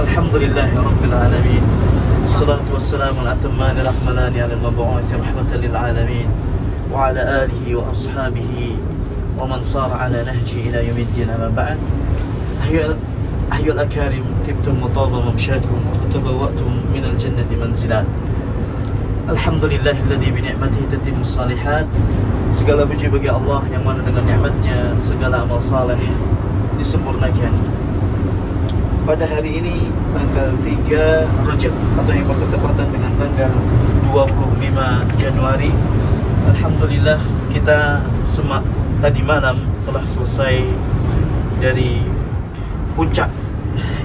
Alhamdulillahi Rabbil Alamin. Assalatu wassalamu al-atamman al-akmalani ala al-mabu'uthi rahmatan lil alamin wa ala alihi wa ashabihi wa man sara ala nahji ila yaumiddin, amma ba'd. Ayyuhal akarim, tibtum wa taba mamshakum wa tabawwa'tum min al-jannati manzilan. Alhamdulillahilladzi bi ni'matihi tatimmu shalihat. Segala puji bagi Allah yang mana dengan nikmatnya segala amal saleh disempurnakan. Pada hari ini tanggal 3 Rajab atau yang bertepatan dengan tanggal 25 Januari, alhamdulillah kita tadi malam telah selesai dari puncak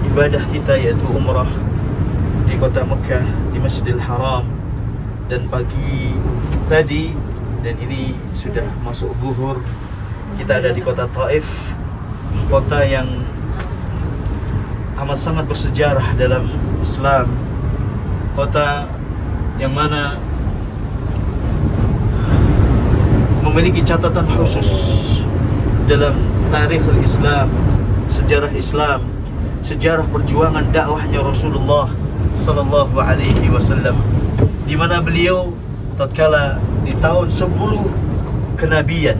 ibadah kita, yaitu umrah di kota Mekah, di Masjidil Haram. Dan pagi tadi, dan ini sudah masuk zuhur, kita ada di kota Taif, kota yang amat sangat bersejarah dalam Islam, kota yang mana memiliki catatan khusus dalam tarikh Islam, sejarah Islam, sejarah perjuangan dakwahnya Rasulullah sallallahu alaihi wasallam, di mana beliau tatkala di tahun 10 kenabian,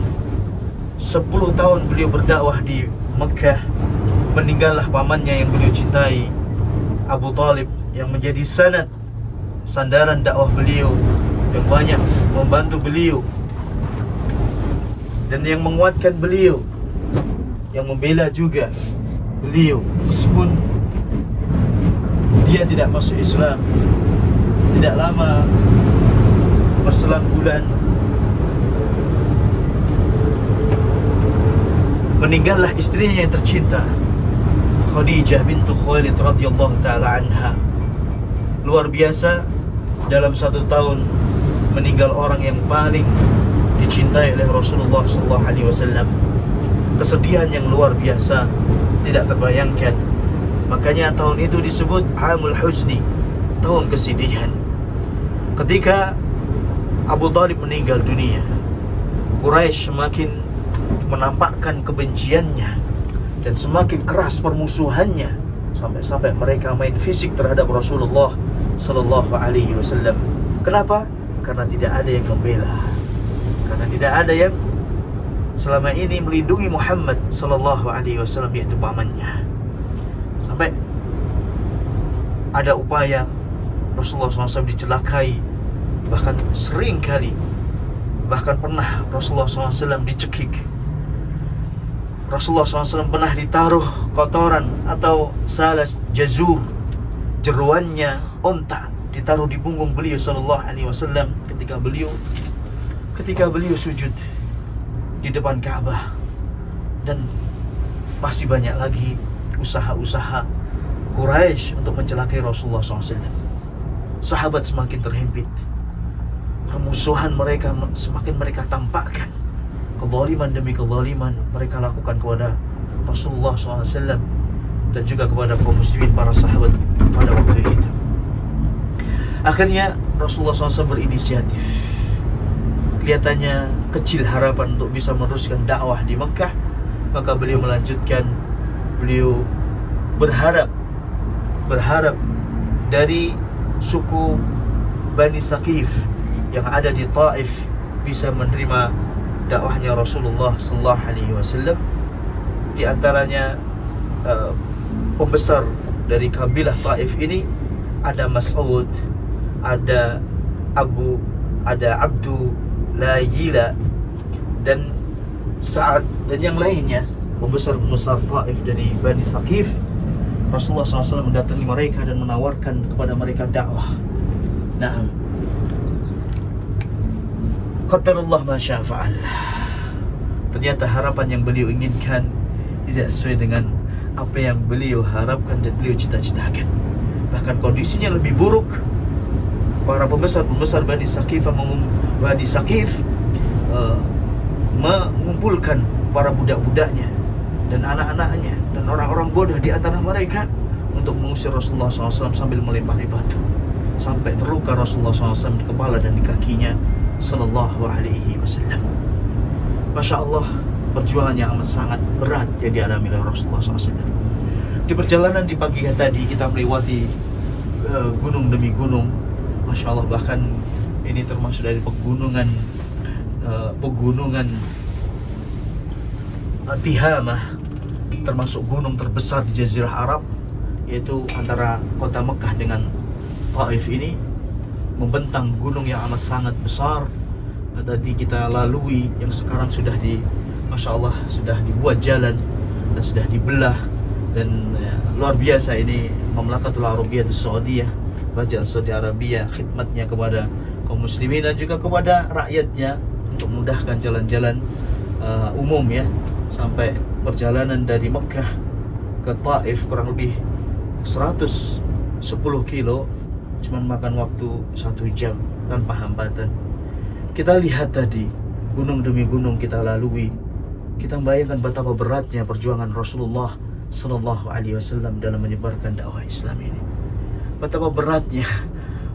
10 tahun beliau berdakwah di Mekah, meninggallah pamannya yang beliau cintai, Abu Talib, yang menjadi sandaran dakwah beliau, yang banyak membantu beliau dan yang menguatkan beliau, yang membela juga beliau meskipun dia tidak masuk Islam. Tidak lama berselang bulan meninggallah istrinya yang tercinta, Khadijah bintu Khuwailid radhiyallahu ta'ala anha. Luar biasa, dalam 1 tahun meninggal orang yang paling dicintai oleh Rasulullah sallallahu alaihi wasallam. Kesedihan yang luar biasa, tidak terbayangkan. Makanya tahun itu disebut Amul Huzni, tahun kesedihan. Ketika Abu Talib meninggal dunia, Quraisy semakin menampakkan kebenciannya dan semakin keras permusuhannya, sampai-sampai mereka main fisik terhadap Rasulullah sallallahu alaihi wasallam. Kenapa? Karena tidak ada yang membela, karena tidak ada yang selama ini melindungi Muhammad sallallahu alaihi wasallam, yaitu pamannya. Sampai ada upaya Rasulullah SAW dicelakai, bahkan sering kali, bahkan pernah Rasulullah SAW dicekik. Rasulullah SAW pernah ditaruh kotoran atau salas jazur, jeruannya onta, ditaruh di punggung beliau sallallahu alaihi wasallam ketika beliau sujud di depan Ka'bah. Dan masih banyak lagi usaha-usaha Quraisy untuk mencelakai Rasulullah SAW. Sahabat semakin terhimpit, permusuhan mereka semakin mereka tampakkan, kezaliman demi kezaliman mereka lakukan kepada Rasulullah SAW dan juga kepada kaum muslimin, para sahabat pada waktu itu. Akhirnya Rasulullah SAW berinisiatif. Kelihatannya kecil harapan untuk bisa meneruskan dakwah di Mekah, maka beliau melanjutkan. Beliau berharap dari suku Bani Saqif yang ada di Taif bisa menerima dakwahnya Rasulullah sallallahu alaihi wasallam. Di antaranya pembesar dari kabilah Taif ini ada Mas'ud, ada Abdu Layila dan Sa'ad dan yang lainnya, pembesar-pembesar Taif dari Bani Saqif. Rasulullah SAW mendatangi mereka dan menawarkan kepada mereka dakwah. Naam, qadarullah ma syaa fa'al. Ternyata harapan yang beliau inginkan tidak sesuai dengan apa yang beliau harapkan dan beliau cita-citakan. Bahkan kondisinya lebih buruk. Para pembesar Bani Saqif mengumpulkan para budak-budaknya dan anak-anaknya dan orang-orang bodoh di antara mereka untuk mengusir Rasulullah SAW sambil melempari batu, sampai terluka Rasulullah SAW di kepala dan di kakinya sallallahu alaihi wasallam. Masya Allah, perjuangan yang amat sangat berat yang dialami oleh Rasulullah SAW. Di perjalanan di pagi tadi kita melewati gunung demi gunung. Masya Allah, bahkan ini termasuk dari pegunungan Tihamah, termasuk gunung terbesar di Jazirah Arab, yaitu antara kota Mekah dengan Taif ini membentang gunung yang amat sangat besar. Tadi kita lalui yang sekarang sudah Masya Allah, sudah dibuat jalan dan sudah dibelah. Dan luar biasa ini Mamlakatul Arabiyyah Saudiyah, Kerajaan Saudi Arabia, khidmatnya kepada kaum muslimin dan juga kepada rakyatnya untuk memudahkan jalan-jalan umum ya, sampai perjalanan dari Mekah ke Taif kurang lebih 110 kilo cuman makan waktu 1 jam tanpa hambatan. Kita lihat tadi gunung demi gunung kita lalui. Kita membayangkan betapa beratnya perjuangan Rasulullah Sallallahu Alaihi Wasallam dalam menyebarkan dakwah Islam ini. Betapa beratnya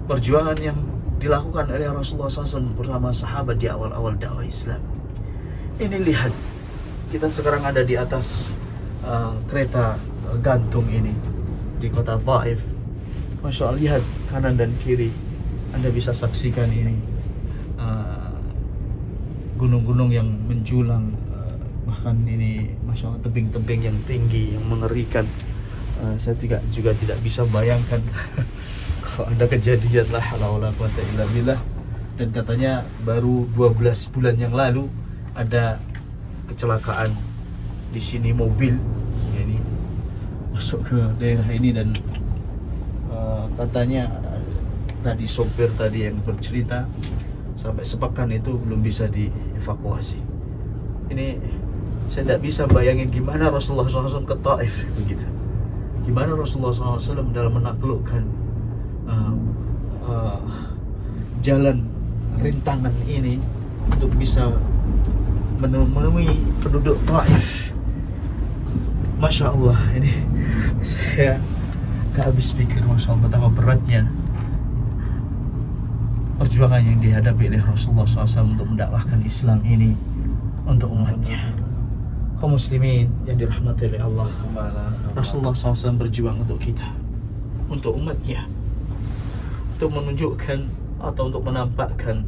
perjuangan yang dilakukan oleh Rasulullah SAW bersama sahabat di awal-awal dakwah Islam. Ini lihat, kita sekarang ada di atas kereta gantung ini di kota Taif. Masya Allah, lihat kanan dan kiri, Anda bisa saksikan ini gunung-gunung yang menjulang, bahkan ini Masya Allah tebing-tebing yang tinggi yang mengerikan. Saya juga tidak bisa bayangkan kalau ada kejadian la haula wala quwata illa billah. Dan katanya baru 12 bulan yang lalu ada kecelakaan di sini, mobil ini masuk ke daerah ini dan katanya tadi sopir tadi yang bercerita sampai sepekan itu belum bisa dievakuasi. Ini saya tidak bisa bayangin gimana Rasulullah SAW ke Taif begitu. Gimana Rasulullah SAW dalam menaklukkan jalan rintangan ini untuk bisa menemui penduduk Taif. Masya Allah, ini saya gak habis pikir, Masya Allah, betapa beratnya perjuangan yang dihadapi oleh Rasulullah SAW untuk mendakwahkan Islam ini untuk umatnya. Kaum muslimin yang dirahmati oleh Allah, Rasulullah SAW berjuang untuk kita, untuk umatnya, untuk menunjukkan atau untuk menampakkan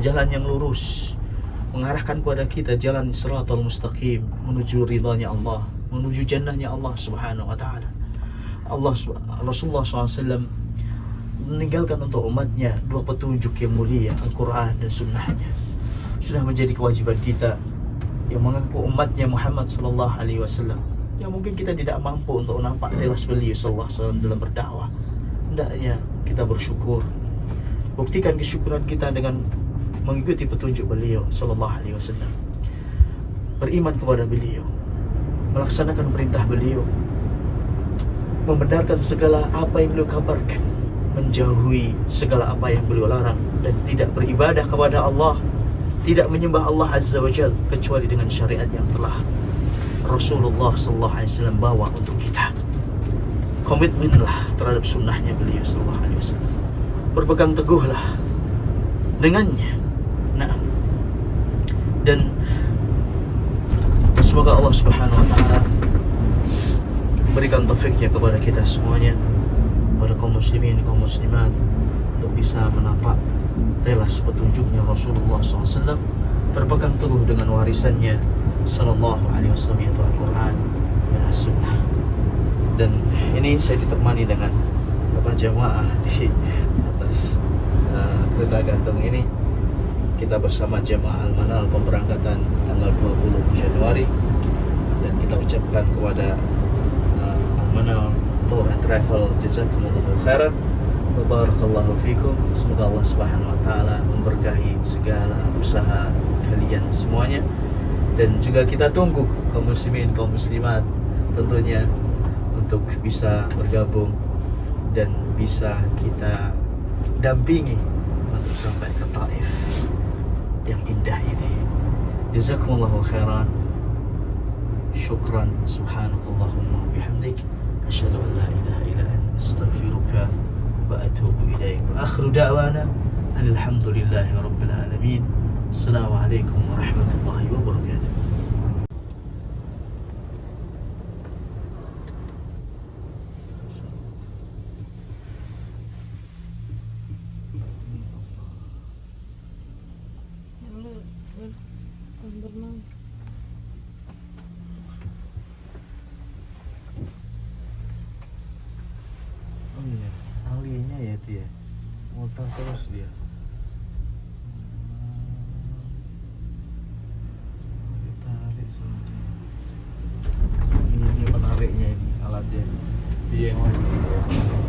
jalan yang lurus, mengarahkan kepada kita jalan Shiratal Mustaqim, menuju ridhanya Allah, menuju jannahnya Allah Subhanahu wa Ta'ala. Rasulullah SAW meninggalkan untuk umatnya 2 petunjuk yang mulia, Al-Quran dan Sunnahnya. Sudah menjadi kewajiban kita yang mengaku umatnya Muhammad Sallallahu Alaihi Wasallam, yang mungkin kita tidak mampu untuk nampak jelas beliau Sallallahu Alaihi Wasallam dalam berdakwah. Hendaknya kita bersyukur, buktikan kesyukuran kita dengan mengikuti petunjuk beliau Sallallahu Alaihi Wasallam, beriman kepada beliau, melaksanakan perintah beliau, membenarkan segala apa yang beliau kabarkan, menjauhi segala apa yang beliau larang, dan tidak beribadah kepada Allah, tidak menyembah Allah Azza wa Jalla kecuali dengan syariat yang telah Rasulullah Sallallahu Alaihi Wasallam bawa untuk kita. Komitmenlah terhadap sunnahnya beliau Sallallahu Alaihi Wasallam, berpegang teguhlah dengannya. Nah, dan semoga Allah Subhanahu wa Ta'ala berikan taufiknya kepada kita semuanya, kepada kaum muslimin, kaum muslimat, untuk bisa menapak telas petunjuknya Rasulullah SAW, berpegang teguh dengan warisannya Sallallahu Alaihi Wasallam, yaitu Al-Quran dan As-Sunnah. Dan ini saya ditemani dengan beberapa jamaah di atas kereta gantung ini. Kita bersama jamaah Al-Manal pemberangkatan tanggal 20 Januari, dan kita ucapkan kepada Al-Manal Tour and Travel, jazakumullahu khairan wa barakallahu fikum. Semoga Allah Subhanahu wa Ta'ala memberkahi segala usaha kalian semuanya, dan juga kita tunggu kaum muslimin, kaum muslimat tentunya untuk bisa bergabung dan bisa kita dampingi untuk sampai ke Taif yang indah ini. Jazakumullahu khairan. Syukran. Subhanakallahumma bihamdik, asyhadu an la ilaha illa anta, astaghfiruka wa atubu ilaik. Wa akhiru da'wana alhamdulillahi rabbil alamin. Assalamualaikum warahmatullahi wabarakatuh. muter terus dia. Ditarik sama dia. Ini penariknya ini alatnya. Iya. Oh, ini.